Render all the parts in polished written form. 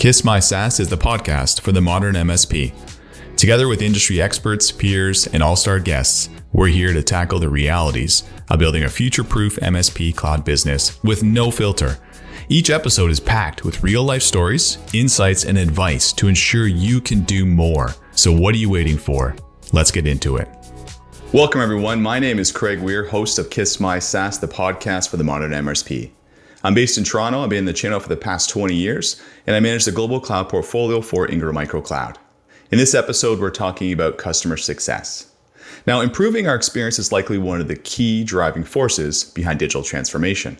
Kiss My SaaS is the podcast for the modern MSP. Together with industry experts, peers, and all-star guests, we're here to tackle the realities of building a future-proof MSP cloud business with no filter. Each episode is packed with real-life stories, insights, and advice to ensure you can do more. So what are you waiting for? Let's get into it. Welcome, everyone. My name is Craig Weir, host of Kiss My SaaS, the podcast for the modern MSP. I'm based in Toronto. I've been in the channel for the past 20 years, and I manage the global cloud portfolio for Ingram Micro Cloud. In this episode, we're talking about customer success. Now, improving our experience is likely one of the key driving forces behind digital transformation.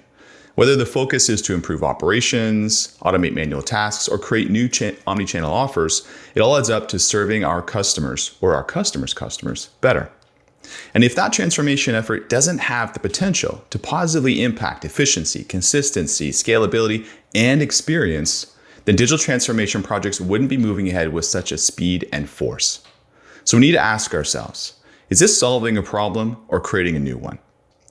Whether the focus is to improve operations, automate manual tasks, or create new omni-channel offers, it all adds up to serving our customers or our customers' customers better. And if that transformation effort doesn't have the potential to positively impact efficiency, consistency, scalability, and experience, then digital transformation projects wouldn't be moving ahead with such a speed and force. So we need to ask ourselves, is this solving a problem or creating a new one?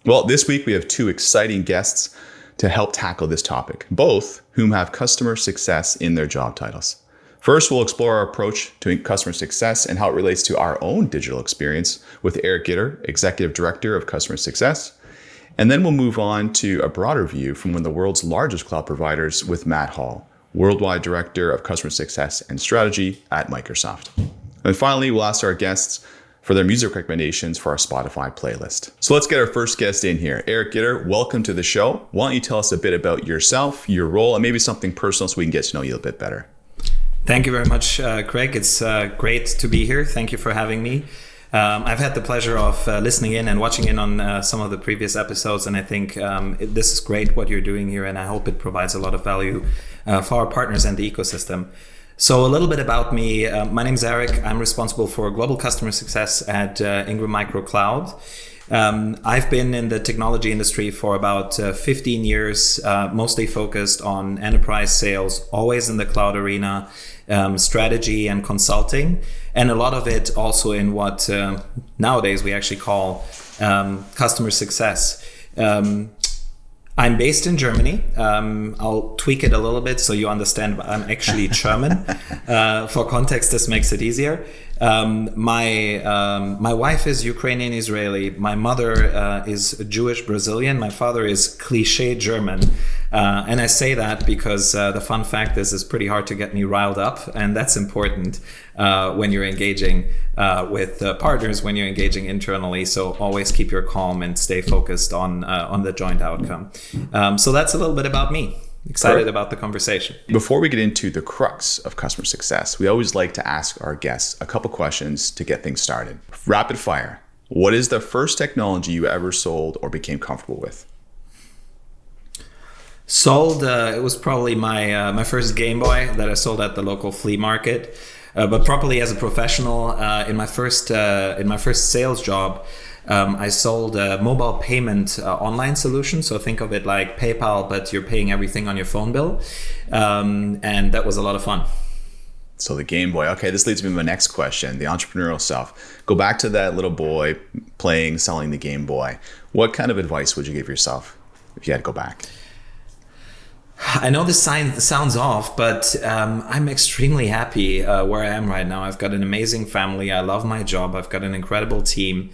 Well, this week we have two exciting guests to help tackle this topic, both whom have customer success in their job titles. First, we'll explore our approach to customer success and how it relates to our own digital experience with Eric Gitter, Executive Director of Customer Success. And then we'll move on to a broader view from one of the world's largest cloud providers with Matt Hall, Worldwide Director of Customer Success and Strategy at Microsoft. And finally, we'll ask our guests for their music recommendations for our Spotify playlist. So let's get our first guest in here. Eric Gitter, welcome to the show. Why don't you tell us a bit about yourself, your role, and maybe something personal so we can get to know you a bit better. Thank you very much, Craig. It's great to be here. Thank you for having me. I've had the pleasure of listening in and watching in on some of the previous episodes, and I think this is great what you're doing here, and I hope it provides a lot of value for our partners and the ecosystem. So a little bit about me. My name is Eric. I'm responsible for global customer success at Ingram Micro Cloud. I've been in the technology industry for about 15 years, mostly focused on enterprise sales, always in the cloud arena, strategy and consulting, and a lot of it also in what nowadays we actually call customer success. I'm based in Germany. I'll tweak it a little bit so you understand I'm actually German. For context, this makes it easier. My wife is Ukrainian Israeli. My mother is Jewish Brazilian. My father is cliché German. And I say that because the fun fact is it's pretty hard to get me riled up, and that's important when you're engaging with partners, when you're engaging internally. So always keep your calm and stay focused on the joint outcome. So that's a little bit about me. Excited about the conversation. Before we get into the crux of customer success, we always like to ask our guests a couple questions to get things started. Rapid fire. What is the first technology you ever sold or became comfortable with? Sold, it was probably my first Game Boy that I sold at the local flea market. But properly as a professional, in my first sales job, I sold a mobile payment online solution. So think of it like PayPal, but you're paying everything on your phone bill. And that was a lot of fun. So the Game Boy. Okay, this leads me to my next question, the entrepreneurial self. Go back to that little boy selling the Game Boy. What kind of advice would you give yourself if you had to go back? I know this sounds off, but I'm extremely happy where I am right now. I've got an amazing family. I love my job. I've got an incredible team.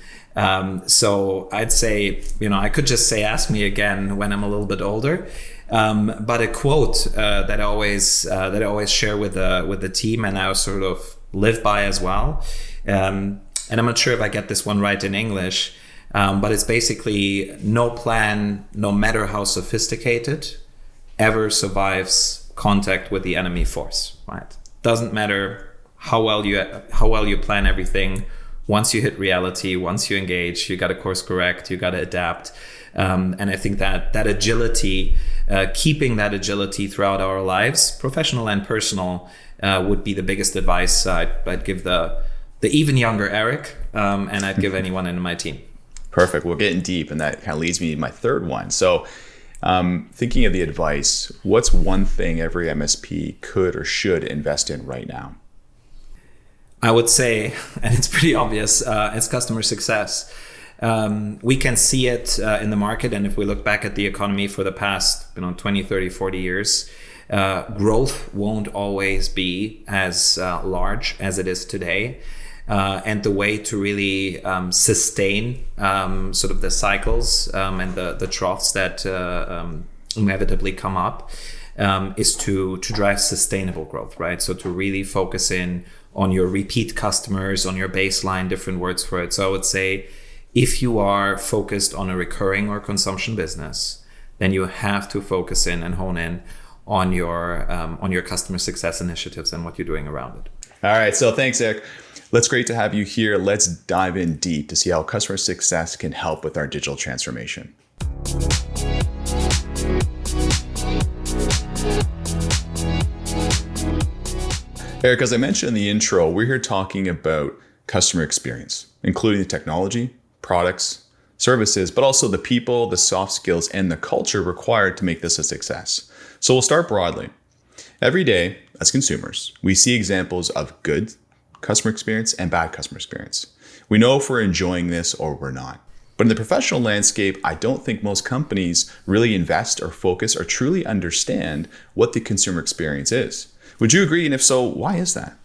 So I'd say, I could just say, ask me again when I'm a little bit older. But a quote that I always share with the team, and I sort of live by as well. And I'm not sure if I get this one right in English, but it's basically no plan, no matter how sophisticated, ever survives contact with the enemy force. Right? Doesn't matter how well you plan everything. Once you hit reality, once you engage, you got to course correct, you got to adapt. And I think that agility, keeping that agility throughout our lives, professional and personal, would be the biggest advice I'd give the even younger Eric, and I'd give anyone in my team. Perfect. We're getting deep, and that kind of leads me to my third one. So thinking of the advice, what's one thing every MSP could or should invest in right now? I would say, and it's pretty obvious, it's customer success. We can see it in the market, and if we look back at the economy for the past 20, 30, 40 years, growth won't always be as large as it is today. And the way to really sustain sort of the cycles and the troughs that inevitably come up is to drive sustainable growth, right? So to really focus in on your repeat customers, on your baseline, different words for it. So I would say if you are focused on a recurring or consumption business, then you have to focus in and hone in on your customer success initiatives and what you're doing around it. All right. So thanks, Eric. It's great to have you here. Let's dive in deep to see how customer success can help with our digital transformation. Eric, as I mentioned in the intro, we're here talking about customer experience, including the technology, products, services, but also the people, the soft skills, and the culture required to make this a success. So we'll start broadly. Every day, as consumers, we see examples of good customer experience and bad customer experience. We know if we're enjoying this or we're not. But in the professional landscape, I don't think most companies really invest or focus or truly understand what the consumer experience is. Would you agree? And if so, why is that?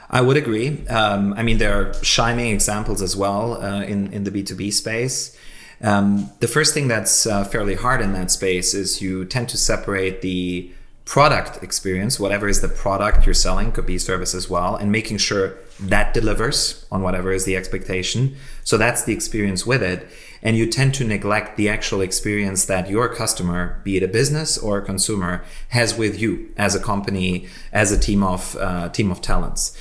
I would agree. I mean, there are shining examples as well in the B2B space. The first thing that's fairly hard in that space is you tend to separate the product experience, whatever is the product you're selling, could be service as well, and making sure that delivers on whatever is the expectation. So that's the experience with it. And you tend to neglect the actual experience that your customer, be it a business or a consumer, has with you as a company, as a team of talents.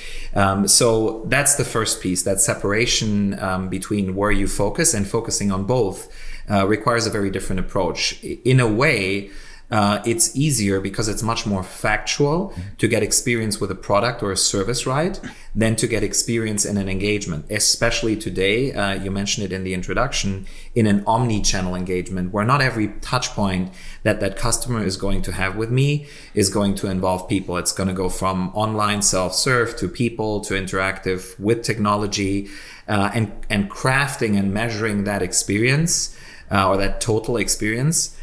So that's the first piece. That separation between where you focus and focusing on both requires a very different approach. In a way, it's easier because it's much more factual to get experience with a product or a service right than to get experience in an engagement, especially today. You mentioned it in the introduction, in an omni-channel engagement where not every touch point that customer is going to have with me is going to involve people. It's going to go from online self-serve to people to interactive with technology, and crafting and measuring that experience or that total experience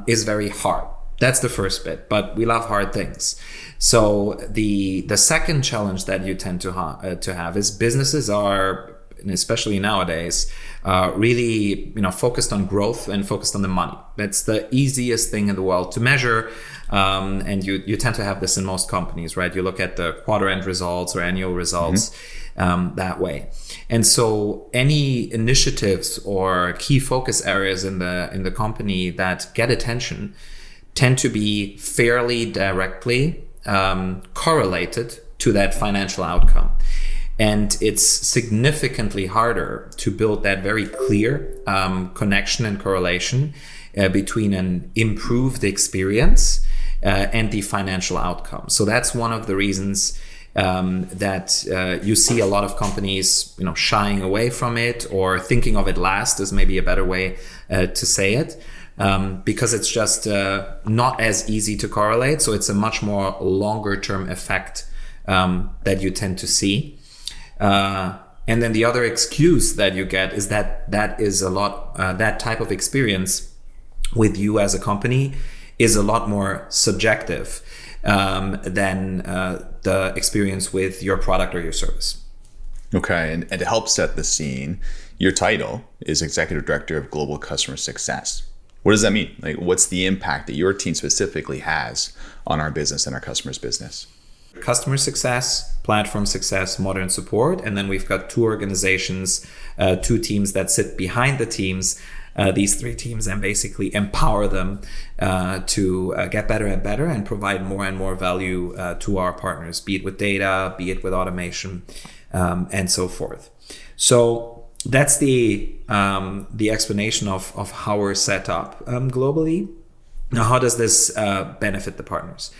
is very hard. That's the first bit, but we love hard things. So the second challenge that you tend to have is businesses are, and especially nowadays, really focused on growth and focused on the money. That's the easiest thing in the world to measure, and you tend to have this in most companies, right? You look at the quarter end results or annual results. That way. And so any initiatives or key focus areas in the company that get attention tend to be fairly directly correlated to that financial outcome. And it's significantly harder to build that very clear connection and correlation between an improved experience and the financial outcome. So that's one of the reasons that you see a lot of companies, shying away from it or thinking of it last is maybe a better way to say it, because it's just not as easy to correlate. So it's a much more longer term effect that you tend to see. And then the other excuse that you get is that is a lot, that type of experience with you as a company is a lot more subjective than the experience with your product or your service. Okay, and to help set the scene, your title is Executive Director of Global Customer Success. What does that mean? Like, what's the impact that your team specifically has on our business and our customers' business? Customer success, platform success, modern support, and then we've got two organizations, two teams that sit behind the teams. These three teams and basically empower them to get better and better and provide more and more value to our partners, be it with data, be it with automation, and so forth. So that's the explanation of how we're set up globally. Now, how does this benefit the partners?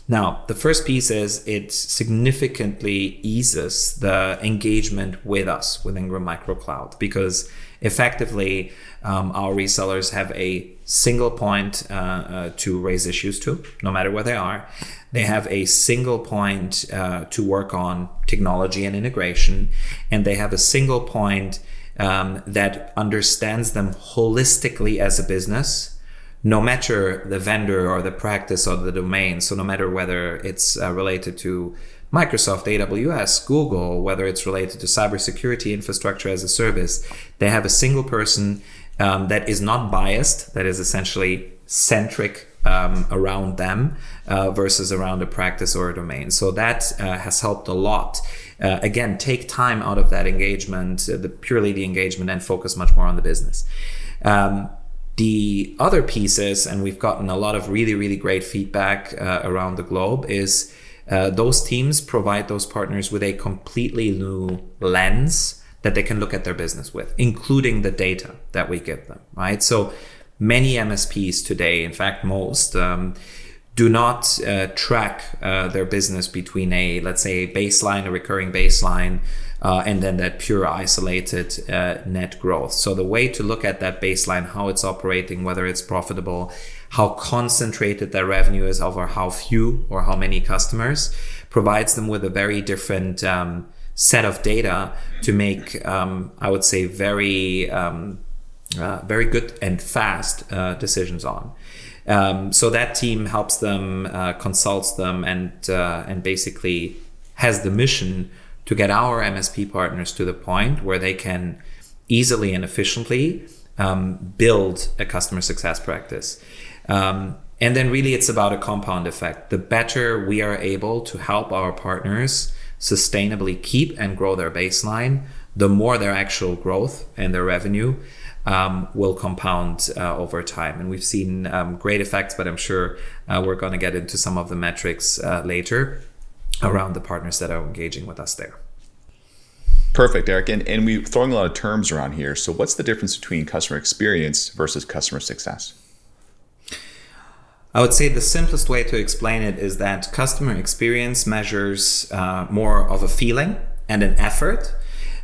Now, the first piece is it significantly eases the engagement with us with Ingram Micro Cloud, because effectively our resellers have a single point to raise issues to, no matter where they are. They have a single point to work on technology and integration, and they have a single point that understands them holistically as a business, no matter the vendor or the practice or the domain. So no matter whether it's related to Microsoft, AWS, Google, whether it's related to cybersecurity infrastructure as a service, they have a single person that is not biased, that is essentially centric around them versus around a practice or a domain. So that has helped a lot. Again, take time out of that engagement, purely the engagement, and focus much more on the business. The other pieces, and we've gotten a lot of really, really great feedback around the globe, is those teams provide those partners with a completely new lens that they can look at their business with, including the data that we give them, right? So many MSPs today, in fact, most, do not track their business between let's say, a baseline, a recurring baseline, and then that pure isolated net growth. So the way to look at that baseline, how it's operating, whether it's profitable, how concentrated their revenue is over how few or how many customers, provides them with a very different set of data to make, I would say, very good and fast decisions on. So that team helps them, consults them, and basically has the mission to get our MSP partners to the point where they can easily and efficiently build a customer success practice. And then really it's about a compound effect. The better we are able to help our partners sustainably keep and grow their baseline, the more their actual growth and their revenue will compound over time. And we've seen great effects, but I'm sure we're going to get into some of the metrics later around the partners that are engaging with us there. Perfect, Eric. And we're throwing a lot of terms around here. So what's the difference between customer experience versus customer success? I would say the simplest way to explain it is that customer experience measures more of a feeling and an effort,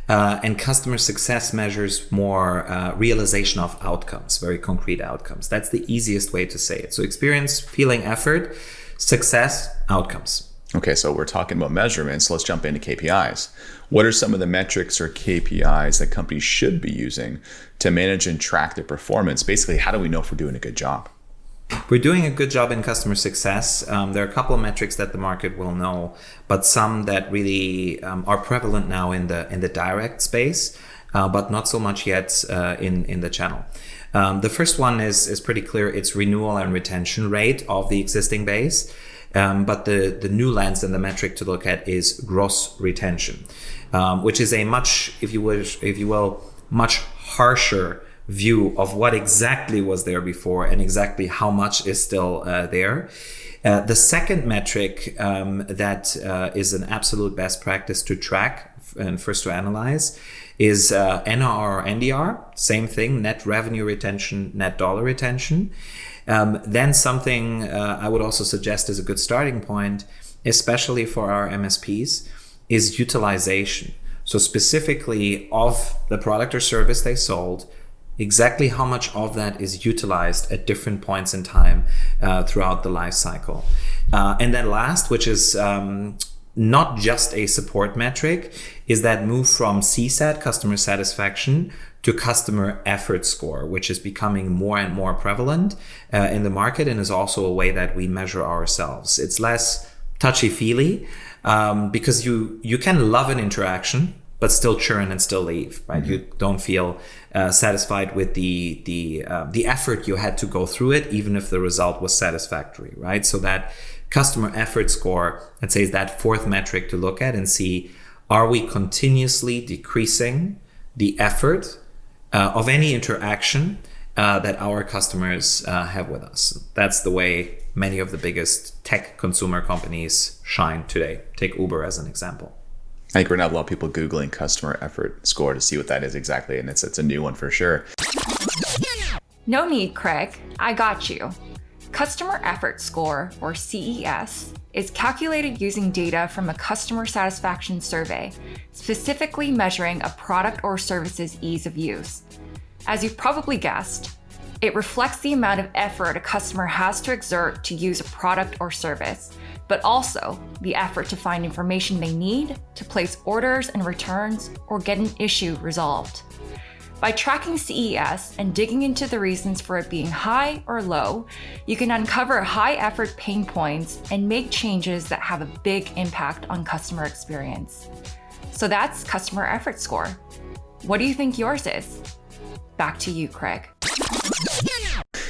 and customer success measures more realization of outcomes, very concrete outcomes. That's the easiest way to say it. So experience, feeling, effort, success, outcomes. Okay, so we're talking about measurements. Let's jump into KPIs. What are some of the metrics or KPIs that companies should be using to manage and track their performance? Basically, how do we know if we're doing a good job? We're doing a good job in customer success. There are a couple of metrics that the market will know, but some that really are prevalent now in the direct space, but not so much yet in the channel. The first one is pretty clear. It's renewal and retention rate of the existing base. But the new lens and the metric to look at is gross retention, which is a much, if you will, much harsher view of what exactly was there before and exactly how much is still there. The second metric that is an absolute best practice to track and first to analyze is NRR or NDR. Same thing, net revenue retention, net dollar retention. Then something I would also suggest is a good starting point, especially for our MSPs, is utilization. So specifically of the product or service they sold, exactly how much of that is utilized at different points in time throughout the life cycle. And then last, which is not just a support metric, is that move from CSAT, customer satisfaction, to customer effort score, which is becoming more and more prevalent in the market and is also a way that we measure ourselves. It's less touchy-feely because you can love an interaction but still churn and still leave, right? Mm-hmm. You don't feel satisfied with the effort you had to go through it, even if the result was satisfactory, right? So that customer effort score, I'd say, is that fourth metric to look at and see, are we continuously decreasing the effort of any interaction that our customers have with us? That's the way many of the biggest tech consumer companies shine today. Take Uber as an example. I think we're going to have a lot of people Googling customer effort score to see what that is exactly. And it's a new one for sure. No need, Craig. I got you. Customer effort score, or CES, is calculated using data from a customer satisfaction survey, specifically measuring a product or service's ease of use. As you've probably guessed, it reflects the amount of effort a customer has to exert to use a product or service, but also the effort to find information they need to place orders and returns or get an issue resolved. By tracking CES and digging into the reasons for it being high or low, you can uncover high effort pain points and make changes that have a big impact on customer experience. So that's customer effort score. What do you think yours is? Back to you, Craig.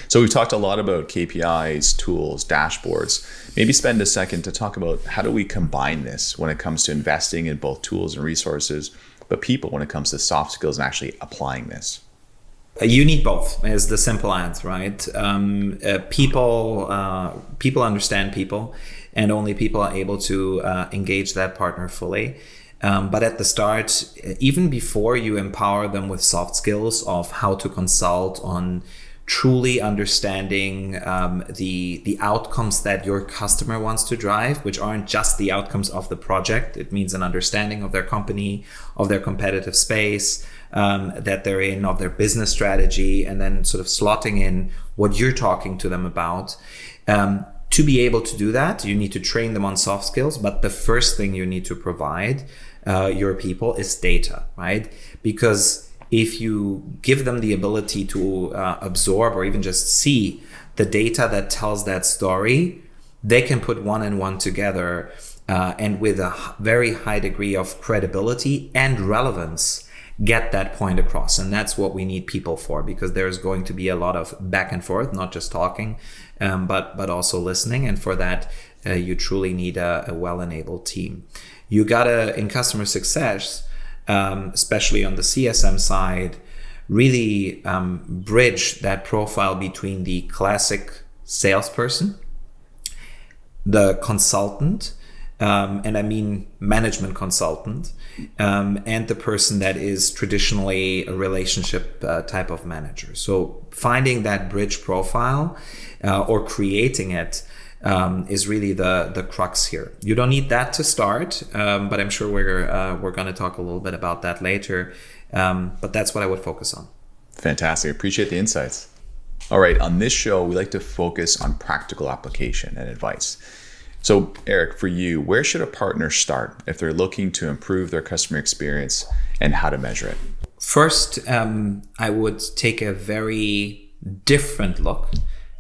So we've talked a lot about KPIs, tools, dashboards. Maybe spend a second to talk about how do we combine this when it comes to investing in both tools and resources, but people when it comes to soft skills and actually applying this? You need both is the simple answer, right? People understand people, and only people are able to engage that partner fully. But at the start, even before you empower them with soft skills of how to consult on truly understanding the outcomes that your customer wants to drive, which aren't just the outcomes of the project. It means an understanding of their company, of their competitive space that they're in, of their business strategy, and then sort of slotting in what you're talking to them about. To be able to do that, you need to train them on soft skills, but the first thing you need to provide your people is data, right? Because if you give them the ability to absorb or even just see the data that tells that story, they can put one and one together and with a very high degree of credibility and relevance, get that point across. And that's what we need people for, because there's going to be a lot of back and forth, not just talking, but also listening. And for that, you truly need a well-enabled team. You gotta, in customer success, especially on the CSM side, really bridge that profile between the classic salesperson, the consultant, and I mean management consultant, and the person that is traditionally a relationship type of manager. So finding that bridge profile or creating it is really the crux here. You don't need that to start, but I'm sure we're going to talk a little bit about that later. But that's what I would focus on. Fantastic. Appreciate the insights. All right. On this show, we like to focus on practical application and advice. So Eric, for you, where should a partner start if they're looking to improve their customer experience, and how to measure it? First, I would take a very different look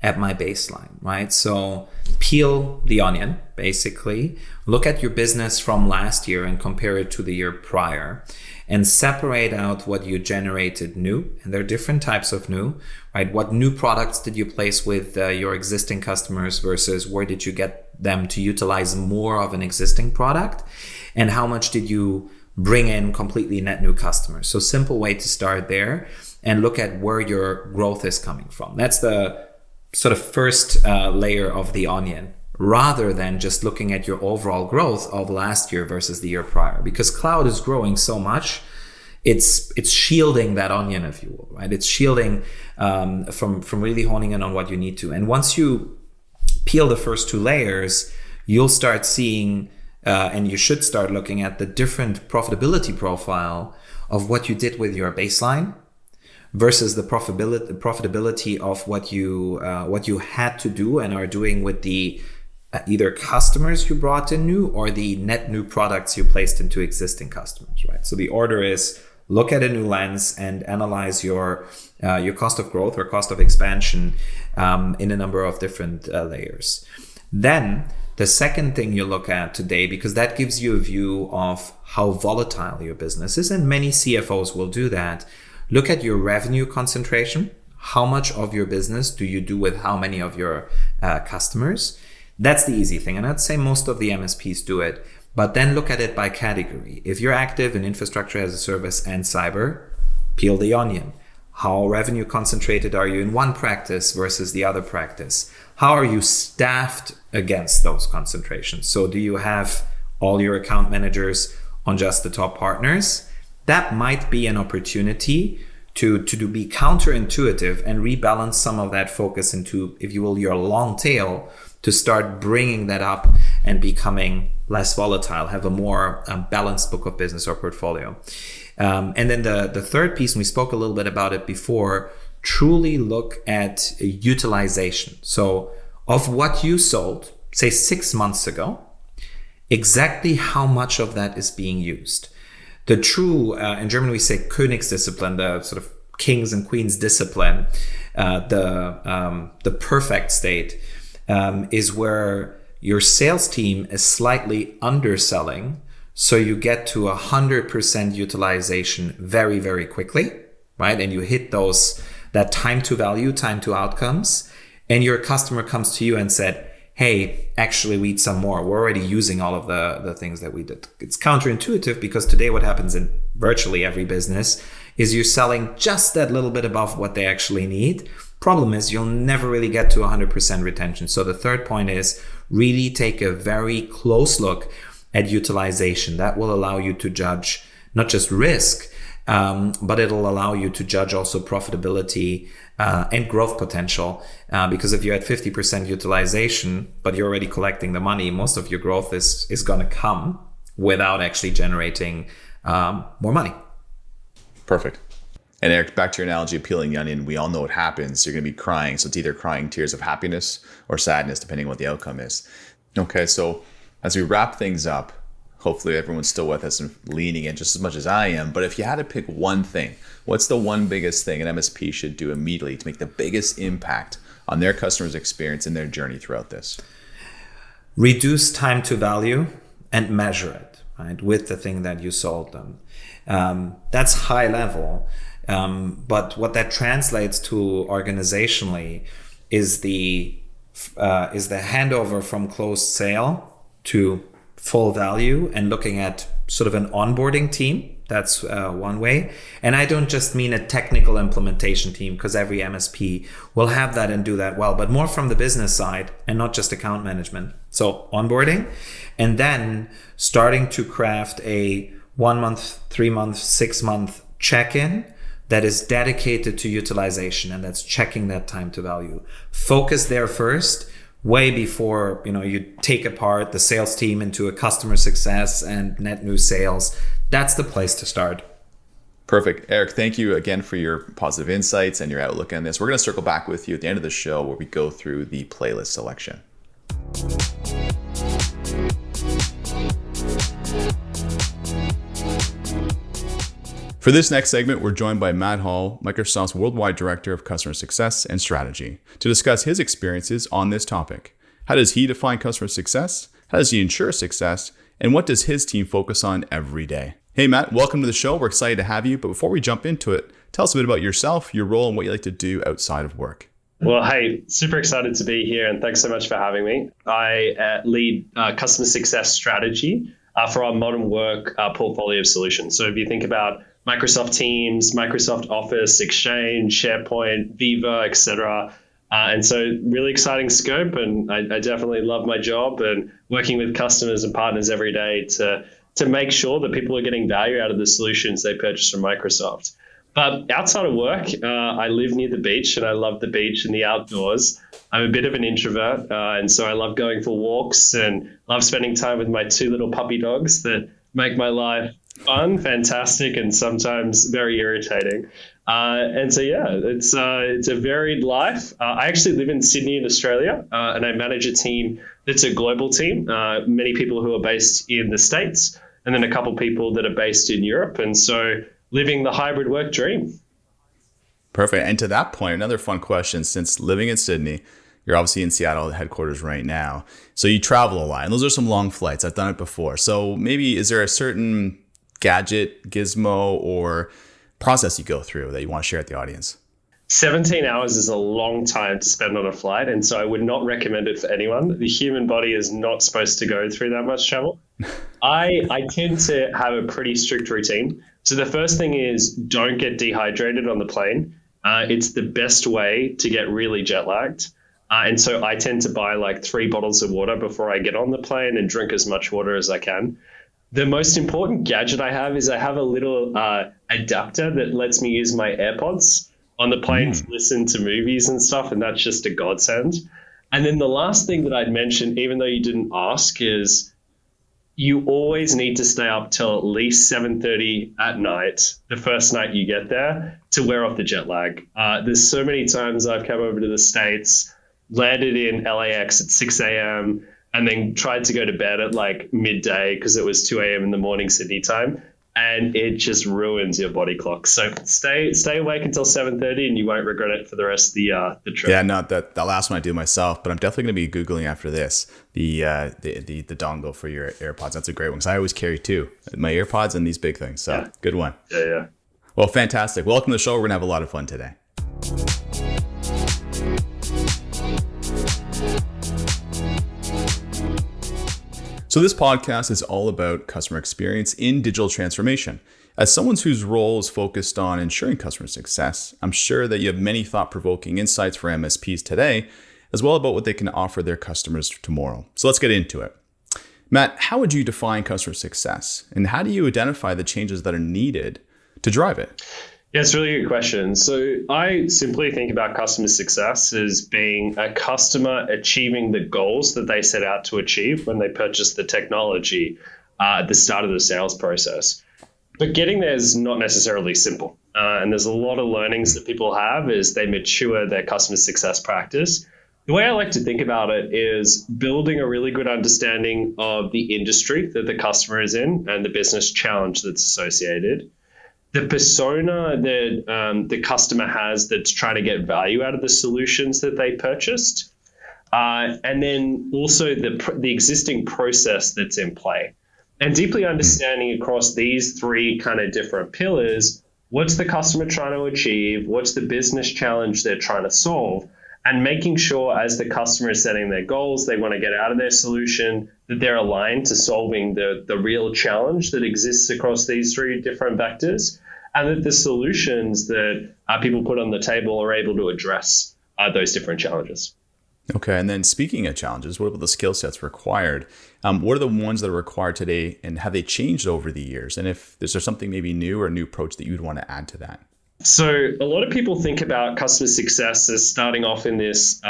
at my baseline, right? So peel the onion, basically. Look at your business from last year and compare it to the year prior, and separate out what you generated new. And there are different types of new, right? What new products did you place with your existing customers versus where did you get them to utilize more of an existing product? And how much did you bring in completely net new customers? So simple way to start there and look at where your growth is coming from. That's the sort of first layer of the onion, rather than just looking at your overall growth of last year versus the year prior. Because cloud is growing so much, it's shielding that onion, if you will, right? It's shielding from really honing in on what you need to. And once you peel the first two layers, you'll start seeing, and you should start looking at the different profitability profile of what you did with your baseline versus the profitability of what you had to do and are doing with the either customers you brought in new or the net new products you placed into existing customers, right? So the order is look at a new lens and analyze your cost of growth or cost of expansion in a number of different layers. Then the second thing you look at today, because that gives you a view of how volatile your business is, and many CFOs will do that, look at your revenue concentration. How much of your business do you do with how many of your customers? That's the easy thing. And I'd say most of the MSPs do it. But then look at it by category. If you're active in infrastructure as a service and cyber, peel the onion. How revenue concentrated are you in one practice versus the other practice? How are you staffed against those concentrations? So do you have all your account managers on just the top partners? That might be an opportunity to be counterintuitive and rebalance some of that focus into, if you will, your long tail, to start bringing that up and becoming less volatile, have a more balanced book of business or portfolio. And then the third piece, and we spoke a little bit about it before, truly look at utilization. So of what you sold, say 6 months ago, exactly how much of that is being used. The true, in German we say Königsdiscipline, the sort of kings and queens discipline, the perfect state is where your sales team is slightly underselling, so you get to 100% utilization very, very quickly, right? And you hit that time to value, time to outcomes, and your customer comes to you and said, hey, actually we need some more. We're already using all of the things that we did. It's counterintuitive because today what happens in virtually every business is you're selling just that little bit above what they actually need. Problem is you'll never really get to 100% retention. So the third point is really take a very close look at utilization. That will allow you to judge not just risk, but it'll allow you to judge also profitability and growth potential. Because if you're at 50% utilization, but you're already collecting the money, most of your growth is going to come without actually generating more money. Perfect. And Eric, back to your analogy of peeling the onion, we all know what happens. You're going to be crying. So it's either crying tears of happiness or sadness, depending on what the outcome is. Okay, so as we wrap things up, hopefully everyone's still with us and leaning in just as much as I am. But if you had to pick one thing, what's the one biggest thing an MSP should do immediately to make the biggest impact on their customers' experience and their journey throughout this? Reduce time to value and measure it, right, with the thing that you sold them. That's high level. But what that translates to organizationally is the handover from closed sale to full value and looking at sort of an onboarding team. That's one way. And I don't just mean a technical implementation team, because every MSP will have that and do that well, but more from the business side and not just account management. So onboarding, and then starting to craft a 1 month, 3 month, 6 month check-in that is dedicated to utilization, and that's checking that time to value. Focus there first, way before you take apart the sales team into a customer success and net new sales. That's the place to start. Perfect. Eric, thank you again for your positive insights and your outlook on this. We're going to circle back with you at the end of the show where we go through the playlist selection. For this next segment, we're joined by Matt Hall, Microsoft's Worldwide Director of Customer Success and Strategy, to discuss his experiences on this topic. How does he define customer success? How does he ensure success? And what does his team focus on every day? Hey, Matt, welcome to the show. We're excited to have you. But before we jump into it, tell us a bit about yourself, your role, and what you like to do outside of work. Well, hey, super excited to be here, and thanks so much for having me. I lead customer success strategy for our modern work portfolio of solutions. So if you think about Microsoft Teams, Microsoft Office, Exchange, SharePoint, Viva, etc. And so really exciting scope, and I definitely love my job and working with customers and partners every day to make sure that people are getting value out of the solutions they purchase from Microsoft. But outside of work, I live near the beach, and I love the beach and the outdoors. I'm a bit of an introvert, and so I love going for walks and love spending time with my 2 little puppy dogs that make my life fun, fantastic, and sometimes very irritating. And so, yeah, it's a varied life. I actually live in Sydney in Australia, and I manage a team that's a global team, many people who are based in the States, and then a couple people that are based in Europe. And so living the hybrid work dream. Perfect. And to that point, another fun question, since living in Sydney, you're obviously in Seattle headquarters right now. So you travel a lot, and those are some long flights. I've done it before. So maybe is there a certain gadget, gizmo, or process you go through that you want to share with the audience? 17 hours is a long time to spend on a flight, and so I would not recommend it for anyone. The human body is not supposed to go through that much travel. I tend to have a pretty strict routine. So the first thing is don't get dehydrated on the plane. It's the best way to get really jet lagged. And so I tend to buy like 3 bottles of water before I get on the plane and drink as much water as I can. The most important gadget I have is I have a little adapter that lets me use my AirPods on the plane to listen to movies and stuff, and that's just a godsend. And then the last thing that I'd mention, even though you didn't ask, is you always need to stay up till at least 7:30 at night, the first night you get there, to wear off the jet lag. There's so many times I've come over to the States, landed in LAX at 6 a.m., and then tried to go to bed at like midday because it was 2 a.m. in the morning Sydney time. and it just ruins your body clock. So stay awake until 7:30, and you won't regret it for the rest of the trip. Yeah, no, that last one I do myself, but I'm definitely going to be Googling after this the dongle for your AirPods. That's a great one because I always carry two, my AirPods and these big things. So Good one. Yeah. Well, fantastic. Welcome to the show. We're going to have a lot of fun today. So this podcast is all about customer experience in digital transformation. As someone whose role is focused on ensuring customer success, I'm sure that you have many thought-provoking insights for MSPs today, as well about what they can offer their customers tomorrow. So let's get into it. Matt, how would you define customer success? And how do you identify the changes that are needed to drive it? Yeah, it's a really good question. So I simply think about customer success as being a customer achieving the goals that they set out to achieve when they purchase the technology at the start of the sales process. But getting there is not necessarily simple. And there's a lot of learnings that people have as they mature their customer success practice. The way I like to think about it is building a really good understanding of the industry that the customer is in and the business challenge that's associated. The persona that the customer has that's trying to get value out of the solutions that they purchased, and then also the existing process that's in play. And deeply understanding across these three kind of different pillars, what's the customer trying to achieve, what's the business challenge they're trying to solve, and making sure as the customer is setting their goals they want to get out of their solution, that they're aligned to solving the real challenge that exists across these three different vectors, and that the solutions that people put on the table are able to address those different challenges. Okay, and then speaking of challenges, what about the skill sets required? What are the ones that are required today, and have they changed over the years? And if is there something maybe new or a new approach that you'd want to add to that? So a lot of people think about customer success as starting off in this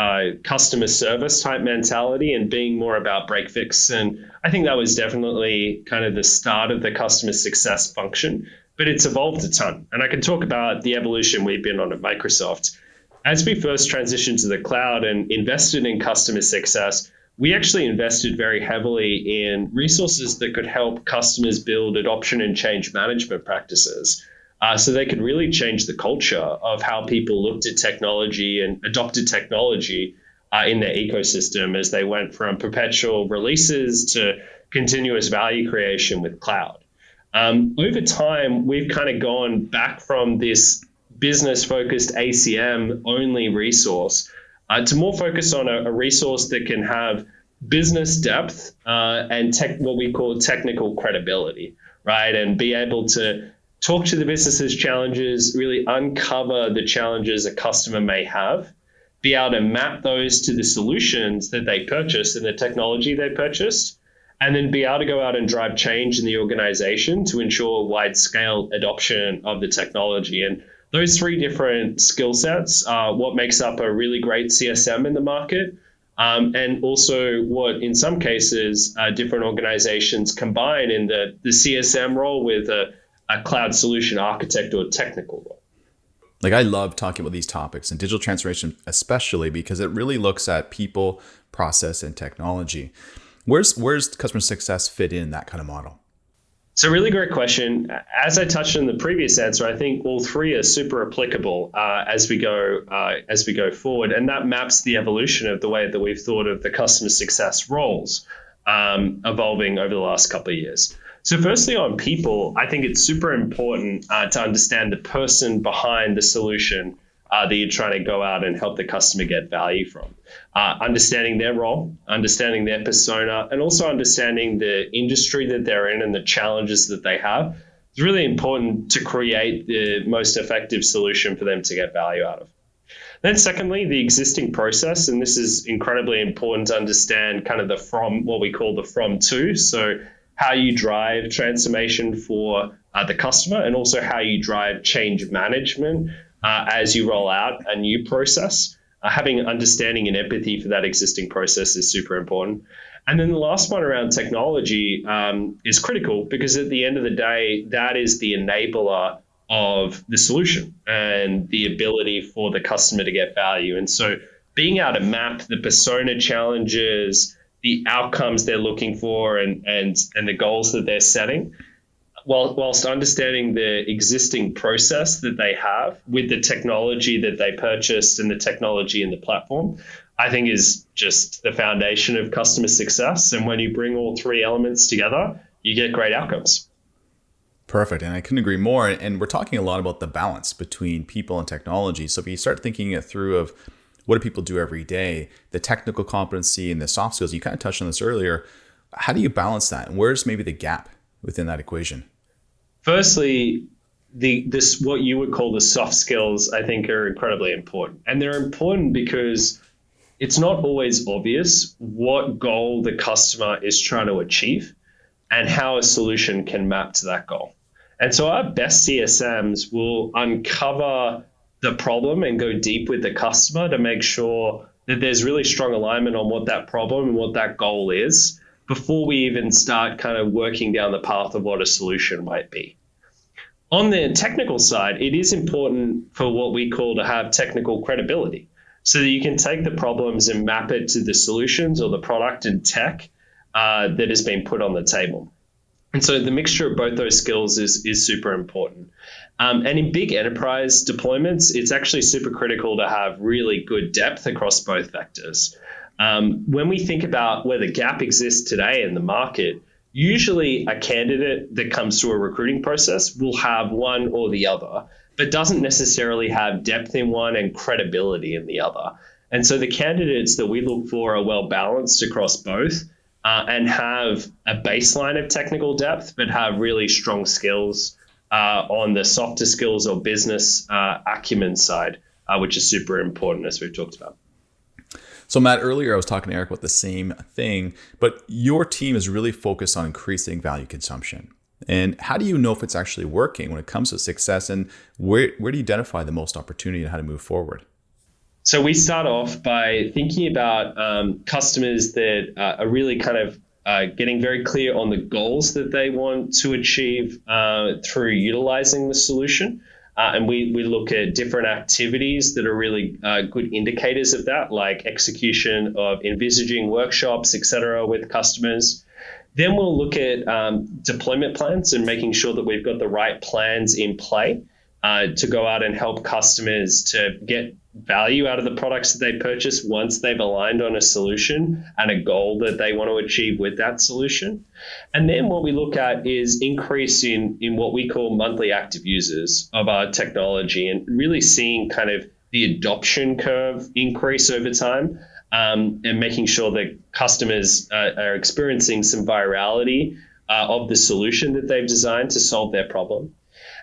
customer service type mentality and being more about break fix. And I think that was definitely kind of the start of the customer success function, but it's evolved a ton. And I can talk about the evolution we've been on at Microsoft. As we first transitioned to the cloud and invested in customer success, we actually invested very heavily in resources that could help customers build adoption and change management practices. So they could really change the culture of how people looked at technology and adopted technology in their ecosystem as they went from perpetual releases to continuous value creation with cloud. Over time, we've kind of gone back from this business-focused ACM-only resource to more focus on a resource that can have business depth and what we call technical credibility, right? And be able to talk to the business's challenges, really uncover the challenges a customer may have, be able to map those to the solutions that they purchased and the technology they purchased, and then be able to go out and drive change in the organization to ensure wide-scale adoption of the technology. And those three different skill sets are what makes up a really great CSM in the market, and also what, in some cases, different organizations combine in the CSM role with a cloud solution architect or technical role. Like, I love talking about these topics and digital transformation, especially because it really looks at people, process, and technology. Where's customer success fit in that kind of model? So really great question. As I touched on the previous answer, I think all three are super applicable as we go forward, and that maps the evolution of the way that we've thought of the customer success roles evolving over the last couple of years. So firstly, on people, I think it's super important to understand the person behind the solution that you're trying to go out and help the customer get value from. Understanding their role, understanding their persona, and also understanding the industry that they're in and the challenges that they have. It's really important to create the most effective solution for them to get value out of. Then secondly, the existing process, and this is incredibly important to understand kind of the from, what we call the from to. So how you drive transformation for the customer, and also how you drive change management as you roll out a new process. Having understanding and empathy for that existing process is super important. And then the last one around technology is critical, because at the end of the day, that is the enabler of the solution and the ability for the customer to get value. And so being able to map the persona challenges, the outcomes they're looking for, and the goals that they're setting, whilst understanding the existing process that they have with the technology that they purchased and the technology in the platform, I think is just the foundation of customer success. And when you bring all three elements together, you get great outcomes. Perfect. And I couldn't agree more. And we're talking a lot about the balance between people and technology. So if you start thinking it through of what do people do every day, the technical competency and the soft skills, you kind of touched on this earlier. How do you balance that? And where's maybe the gap within that equation? Firstly, this what you would call the soft skills, I think, are incredibly important. And they're important because it's not always obvious what goal the customer is trying to achieve and how a solution can map to that goal. And so our best CSMs will uncover the problem and go deep with the customer to make sure that there's really strong alignment on what that problem and what that goal is before we even start kind of working down the path of what a solution might be. On the technical side, it is important for what we call to have technical credibility so that you can take the problems and map it to the solutions or the product and tech that has been put on the table. And so the mixture of both those skills is super important. And in big enterprise deployments, it's actually super critical to have really good depth across both vectors. When we think about where the gap exists today in the market, usually a candidate that comes through a recruiting process will have one or the other, but doesn't necessarily have depth in one and credibility in the other. And so the candidates that we look for are well balanced across both. And have a baseline of technical depth, but have really strong skills on the softer skills or business acumen side, which is super important, as we've talked about. So Matt, earlier I was talking to Eric about the same thing, but your team is really focused on increasing value consumption. And how do you know if it's actually working when it comes to success, and where do you identify the most opportunity and how to move forward? So we start off by thinking about customers that are really kind of getting very clear on the goals that they want to achieve through utilizing the solution. And we look at different activities that are really good indicators of that, like execution of envisaging workshops, et cetera, with customers. Then we'll look at deployment plans and making sure that we've got the right plans in play to go out and help customers to get value out of the products that they purchase once they've aligned on a solution and a goal that they want to achieve with that solution. And then what we look at is increase in what we call monthly active users of our technology, and really seeing kind of the adoption curve increase over time, and making sure that customers are experiencing some virality of the solution that they've designed to solve their problem.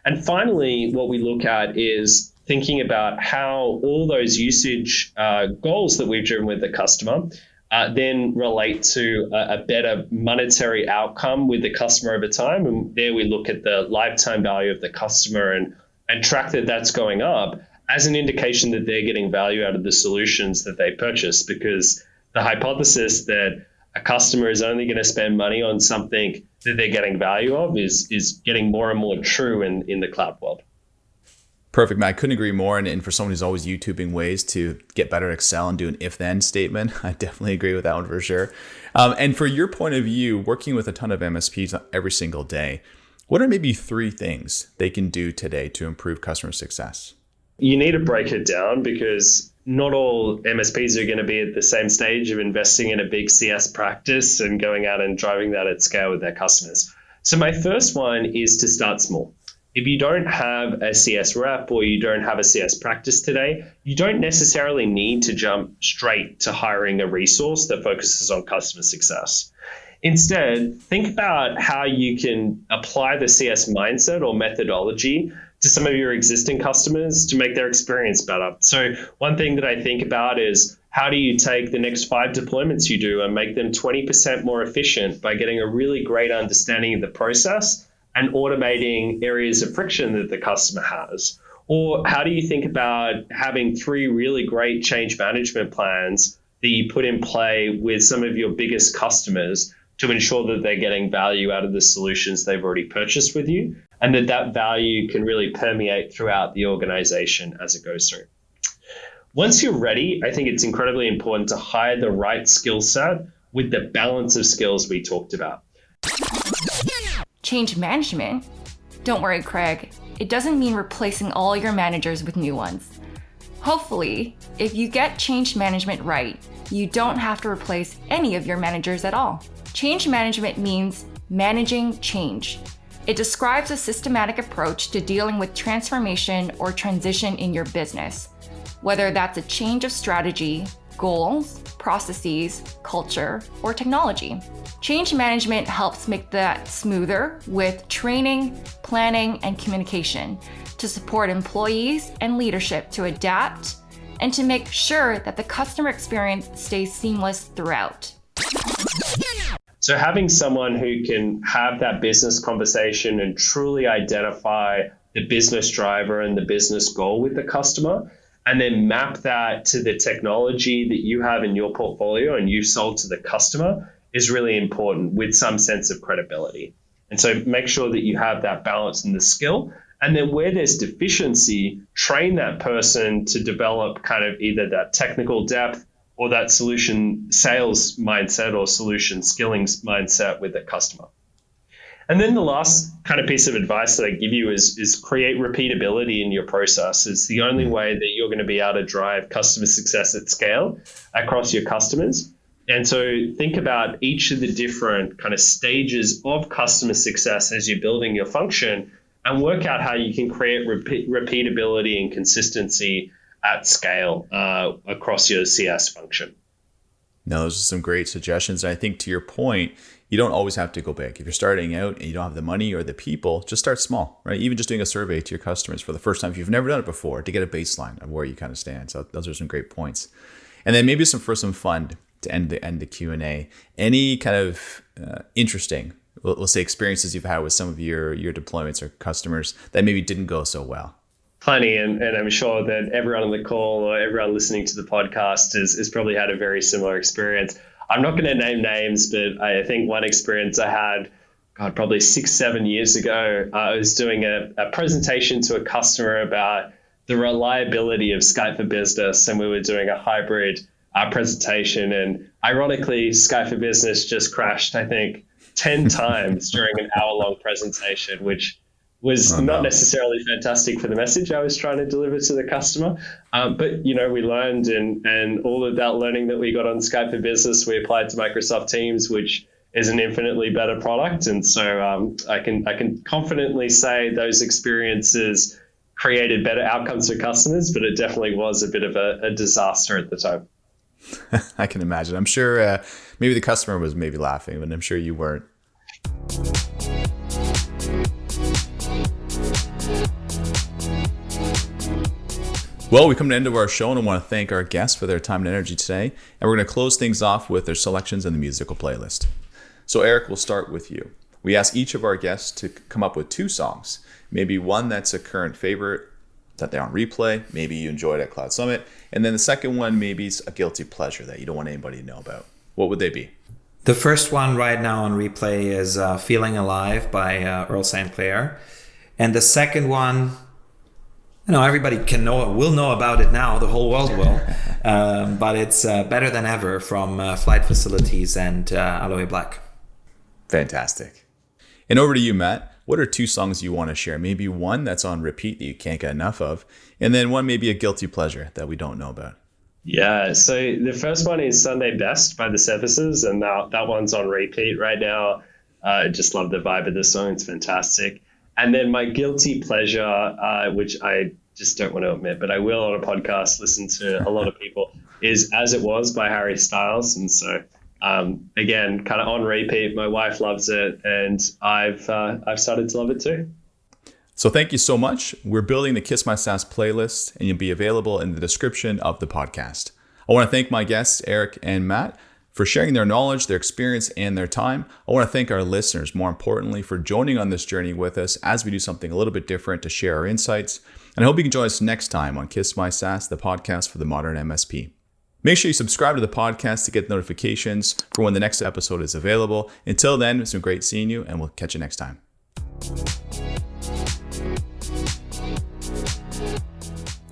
And finally, what we look at is thinking about how all those usage goals that we've driven with the customer then relate to a better monetary outcome with the customer over time. And there we look at the lifetime value of the customer and track that that's going up as an indication that they're getting value out of the solutions that they purchase, because the hypothesis that a customer is only going to spend money on something that they're getting value of is getting more and more true in the cloud world. Perfect, Matt. I couldn't agree more. And for someone who's always YouTubing ways to get better at Excel and do an if-then statement, I definitely agree with that one for sure. And for your point of view, working with a ton of MSPs every single day, what are maybe 3 things they can do today to improve customer success? You need to break it down because not all MSPs are going to be at the same stage of investing in a big CS practice and going out and driving that at scale with their customers. So my first one is to start small. If you don't have a CS rep or you don't have a CS practice today, you don't necessarily need to jump straight to hiring a resource that focuses on customer success. Instead, think about how you can apply the CS mindset or methodology to some of your existing customers to make their experience better. So one thing that I think about is how do you take the next 5 deployments you do and make them 20% more efficient by getting a really great understanding of the process and automating areas of friction that the customer has? Or how do you think about having 3 really great change management plans that you put in play with some of your biggest customers to ensure that they're getting value out of the solutions they've already purchased with you, and that value can really permeate throughout the organization as it goes through. Once you're ready, I think it's incredibly important to hire the right skill set with the balance of skills we talked about. Change management Don't worry, Craig. It doesn't mean replacing all your managers with new ones. Hopefully, if you get change management right, you don't have to replace any of your managers at all. Change management means managing change. It describes a systematic approach to dealing with transformation or transition in your business, whether that's a change of strategy, goals, processes, culture, or technology. Change management helps make that smoother with training, planning, and communication to support employees and leadership to adapt and to make sure that the customer experience stays seamless throughout. So having someone who can have that business conversation and truly identify the business driver and the business goal with the customer, and then map that to the technology that you have in your portfolio and you've sold to the customer is really important with some sense of credibility. And so make sure that you have that balance and the skill. And then where there's deficiency, train that person to develop kind of either that technical depth or that solution sales mindset or solution skilling mindset with the customer. And then the last kind of piece of advice that I give you is create repeatability in your process. It's the only way that you're going to be able to drive customer success at scale across your customers. And so think about each of the different kind of stages of customer success as you're building your function and work out how you can create repeatability and consistency at scale across your CS function. Now, those are some great suggestions. And I think to your point, you don't always have to go big. If you're starting out and you don't have the money or the people, just start small, right? Even just doing a survey to your customers for the first time, if you've never done it before, to get a baseline of where you kind of stand. So those are some great points. And then maybe some fun to end the Q&A. Any kind of interesting, we'll say, experiences you've had with some of your deployments or customers that maybe didn't go so well? Plenty, and I'm sure that everyone on the call or everyone listening to the podcast has probably had a very similar experience. I'm not going to name names, but I think one experience I had, probably 6-7 years ago, I was doing a presentation to a customer about the reliability of Skype for Business, and we were doing a hybrid presentation. And ironically, Skype for Business just crashed, I think, 10 times during an hour-long presentation, which was not necessarily fantastic for the message I was trying to deliver to the customer. But, we learned, and all of that learning that we got on Skype for Business, we applied to Microsoft Teams, which is an infinitely better product. And so I can confidently say those experiences created better outcomes for customers, but it definitely was a bit of a disaster at the time. I can imagine. I'm sure maybe the customer was maybe laughing, but I'm sure you weren't. Well, we come to the end of our show, and I want to thank our guests for their time and energy today. And we're going to close things off with their selections in the musical playlist. So Eric, we'll start with you. We ask each of our guests to come up with 2 songs, maybe one that's a current favorite that they're on replay, maybe you enjoyed at Cloud Summit, and then the second one maybe is a guilty pleasure that you don't want anybody to know about. What would they be? The first one right now on replay is Feeling Alive by Earl St. Clair. And the second one, everybody will know about it now, the whole world will, but it's Better Than Ever from Flight Facilities and Aloe Black. Fantastic. And over to you, Matt. What are 2 songs you want to share? Maybe one that's on repeat that you can't get enough of, and then one maybe a guilty pleasure that we don't know about. Yeah, so the first one is Sunday Best by The Services, and that one's on repeat right now. I just love the vibe of the song. It's fantastic. And then my guilty pleasure, which I just don't want to admit, but I will on a podcast listen to a lot of people, is As It Was by Harry Styles. And so, again, kind of on repeat. My wife loves it, and I've started to love it too. So thank you so much. We're building the Kiss My SaaS playlist, and you'll be available in the description of the podcast. I want to thank my guests, Eric and Matt, for sharing their knowledge, their experience, and their time. I want to thank our listeners, more importantly, for joining on this journey with us as we do something a little bit different to share our insights. And I hope you can join us next time on Kiss My SaaS, the podcast for the modern MSP. Make sure you subscribe to the podcast to get notifications for when the next episode is available. Until then, it's been great seeing you, and we'll catch you next time.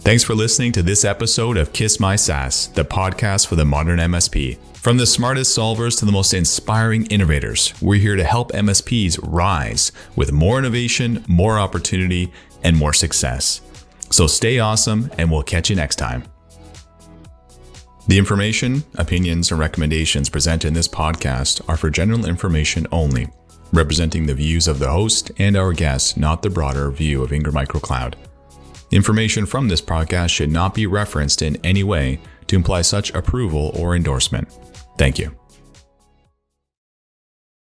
Thanks for listening to this episode of Kiss My SaaS, the podcast for the modern MSP. From the smartest solvers to the most inspiring innovators, we're here to help MSPs rise with more innovation, more opportunity, and more success. So stay awesome, and we'll catch you next time. The information, opinions, and recommendations presented in this podcast are for general information only, representing the views of the host and our guests, not the broader view of Ingram Micro Cloud. Information from this podcast should not be referenced in any way to imply such approval or endorsement. Thank you.